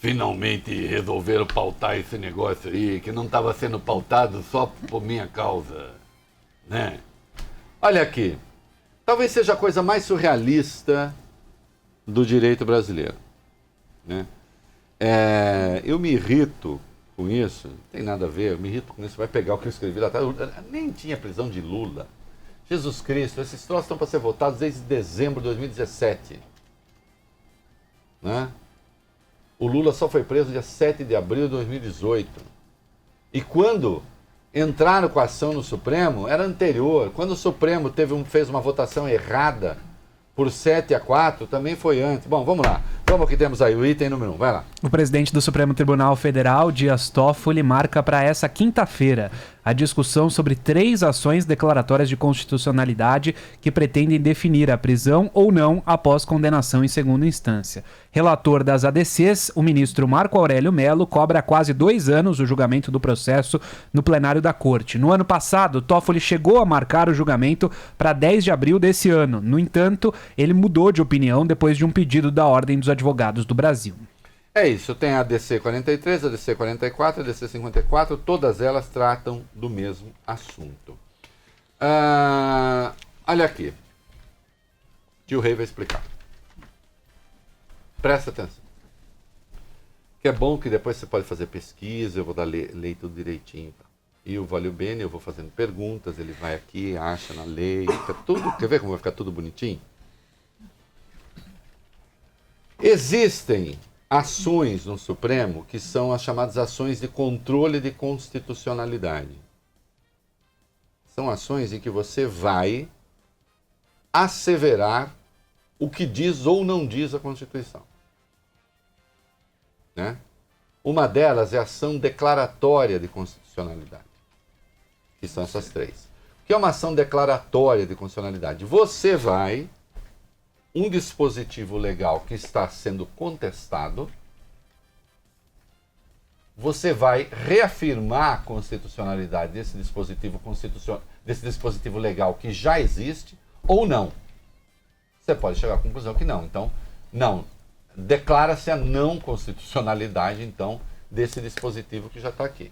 finalmente resolveram pautar esse negócio aí, que não estava sendo pautado só por minha causa, né? Olha aqui, talvez seja a coisa mais surrealista do direito brasileiro, né? Eu me irrito com isso, não tem nada a ver, eu me irrito com isso, vai pegar o que eu escrevi lá atrás, nem tinha prisão de Lula. Jesus Cristo, esses troços estão para ser votados desde dezembro de 2017. Né? O Lula só foi preso dia 7 de abril de 2018. E quando entraram com a ação no Supremo, era anterior. Quando o Supremo fez uma votação errada por 7-4, também foi antes. Bom, vamos lá. Vamos que temos aí o item número 1. Vai lá. O presidente do Supremo Tribunal Federal, Dias Toffoli, marca para essa quinta-feira a discussão sobre 3 ações declaratórias de constitucionalidade que pretendem definir a prisão ou não após condenação em segunda instância. Relator das ADCs, o ministro Marco Aurélio Mello cobra há quase 2 anos o julgamento do processo no plenário da Corte. No ano passado, Toffoli chegou a marcar o julgamento para 10 de abril desse ano. No entanto, ele mudou de opinião depois de um pedido da Ordem dos Advogados do Brasil. É isso, tem a ADC 43, a ADC 44, a ADC 54, todas elas tratam do mesmo assunto. Olha aqui, tio Rei vai explicar. Presta atenção. Que é bom que depois você pode fazer pesquisa, eu vou dar lei tudo direitinho. E o Valeu Bene, eu vou fazendo perguntas, ele vai aqui, acha na lei, fica tudo, quer ver como vai ficar tudo bonitinho? Existem ações no Supremo que são as chamadas ações de controle de constitucionalidade. São ações em que você vai asseverar o que diz ou não diz a Constituição. Né? Uma delas é a ação declaratória de constitucionalidade, que são essas 3. O que é uma ação declaratória de constitucionalidade? Você vai... um dispositivo legal que está sendo contestado, você vai reafirmar a constitucionalidade desse dispositivo legal que já existe ou não. Você pode chegar à conclusão que não. Então, não. Declara-se a não constitucionalidade, então, desse dispositivo que já está aqui.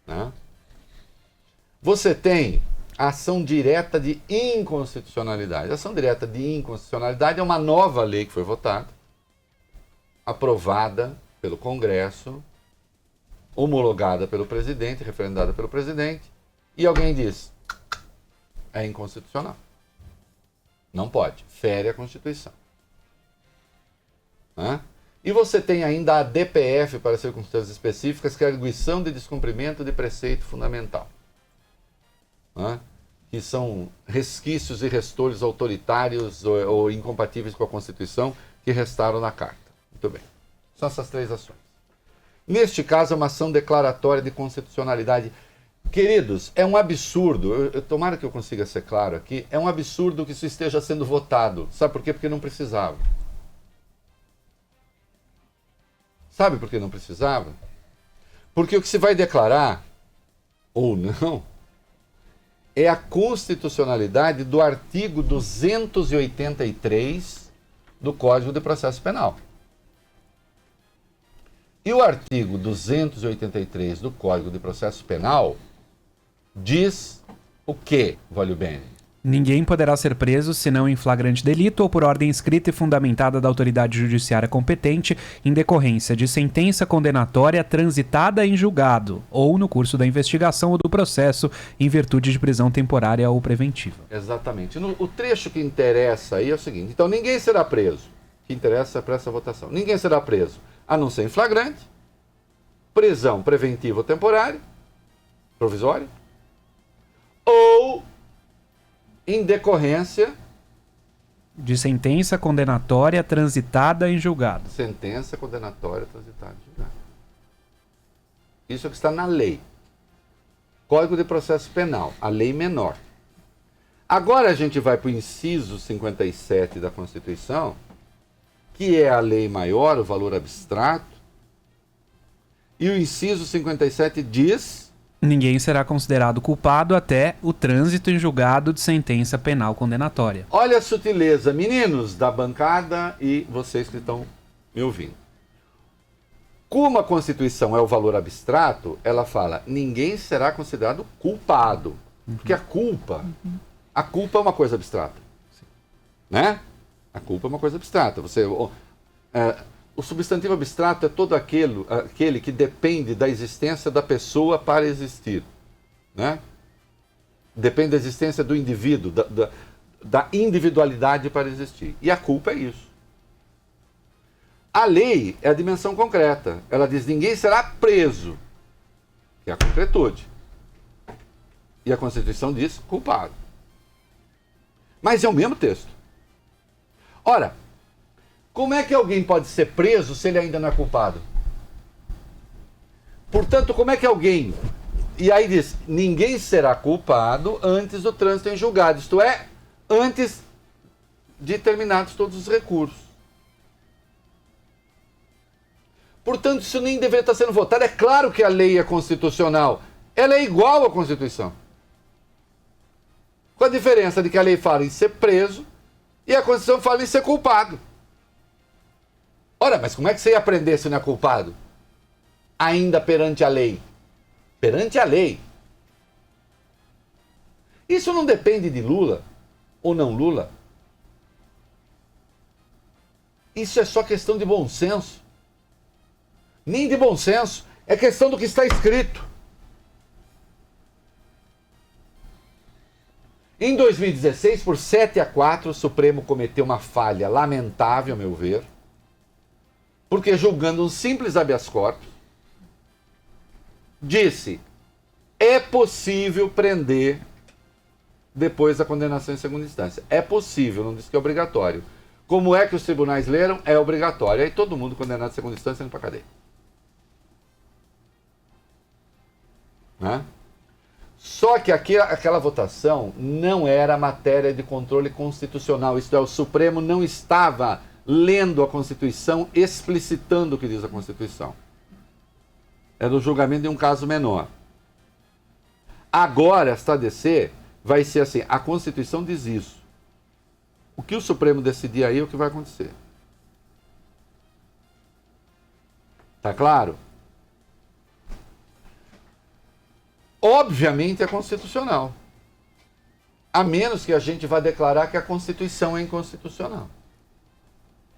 Né? Você tem a ação direta de inconstitucionalidade. A ação direta de inconstitucionalidade é uma nova lei que foi votada, aprovada pelo Congresso, homologada pelo presidente, referendada pelo presidente, e alguém diz, é inconstitucional. Não pode, fere a Constituição. Né? E você tem ainda a DPF, para circunstâncias específicas, que é a arguição de descumprimento de preceito fundamental. Né? Que são resquícios e restolhos autoritários ou incompatíveis com a Constituição que restaram na Carta. Muito bem. São essas 3 ações. Neste caso, é uma ação declaratória de constitucionalidade. Queridos, é um absurdo, tomara que eu consiga ser claro aqui, é um absurdo que isso esteja sendo votado. Sabe por quê? Porque não precisava. Sabe por que não precisava? Porque o que se vai declarar, ou não, é a constitucionalidade do artigo 283 do Código de Processo Penal. E o artigo 283 do Código de Processo Penal diz o quê, Valeu Bene? Ninguém poderá ser preso senão em flagrante delito ou por ordem escrita e fundamentada da autoridade judiciária competente em decorrência de sentença condenatória transitada em julgado ou no curso da investigação ou do processo em virtude de prisão temporária ou preventiva. Exatamente. O trecho que interessa aí é o seguinte. Então, ninguém será preso. O que interessa para essa votação. Ninguém será preso, a não ser em flagrante, prisão preventiva ou temporária, provisória, ou em decorrência de sentença condenatória transitada em julgado. Sentença condenatória transitada em julgado. Isso é o que está na lei. Código de Processo Penal, a lei menor. Agora a gente vai para o inciso 57 da Constituição, que é a lei maior, o valor abstrato, e o inciso 57 diz... Ninguém será considerado culpado até o trânsito em julgado de sentença penal condenatória. Olha a sutileza, meninos da bancada e vocês que estão me ouvindo. Como a Constituição é o valor abstrato, ela fala, ninguém será considerado culpado. Porque a culpa é uma coisa abstrata. Né? A culpa é uma coisa abstrata. O substantivo abstrato é todo aquele que depende da existência da pessoa para existir. Né? Depende da existência do indivíduo, da individualidade para existir. E a culpa é isso. A lei é a dimensão concreta. Ela diz, ninguém será preso. Que é a concretude. E a Constituição diz, culpado. Mas é o mesmo texto. Ora, como é que alguém pode ser preso se ele ainda não é culpado? Portanto, como é que alguém... E aí diz, ninguém será culpado antes do trânsito em julgado. Isto é, antes de terminados todos os recursos. Portanto, isso nem deveria estar sendo votado. É claro que a lei é constitucional. Ela é igual à Constituição. Com a diferença de que a lei fala em ser preso e a Constituição fala em ser culpado. Ora, mas como é que você ia aprender se não é culpado? Ainda perante a lei. Perante a lei. Isso não depende de Lula ou não Lula. Isso é só questão de bom senso. Nem de bom senso, é questão do que está escrito. Em 2016, por 7-4, o Supremo cometeu uma falha lamentável, a meu ver, porque julgando um simples habeas corpus, disse, é possível prender depois da condenação em segunda instância. É possível, não disse que é obrigatório. Como é que os tribunais leram? É obrigatório. Aí todo mundo condenado em segunda instância indo para a cadeia. Né? Só que aquela votação não era matéria de controle constitucional, isto é, o Supremo não estava lendo a Constituição, explicitando o que diz a Constituição. Era o julgamento de um caso menor. Agora, esta ADC vai ser assim, a Constituição diz isso. O que o Supremo decidir aí é o que vai acontecer. Tá claro? Obviamente é constitucional. A menos que a gente vá declarar que a Constituição é inconstitucional.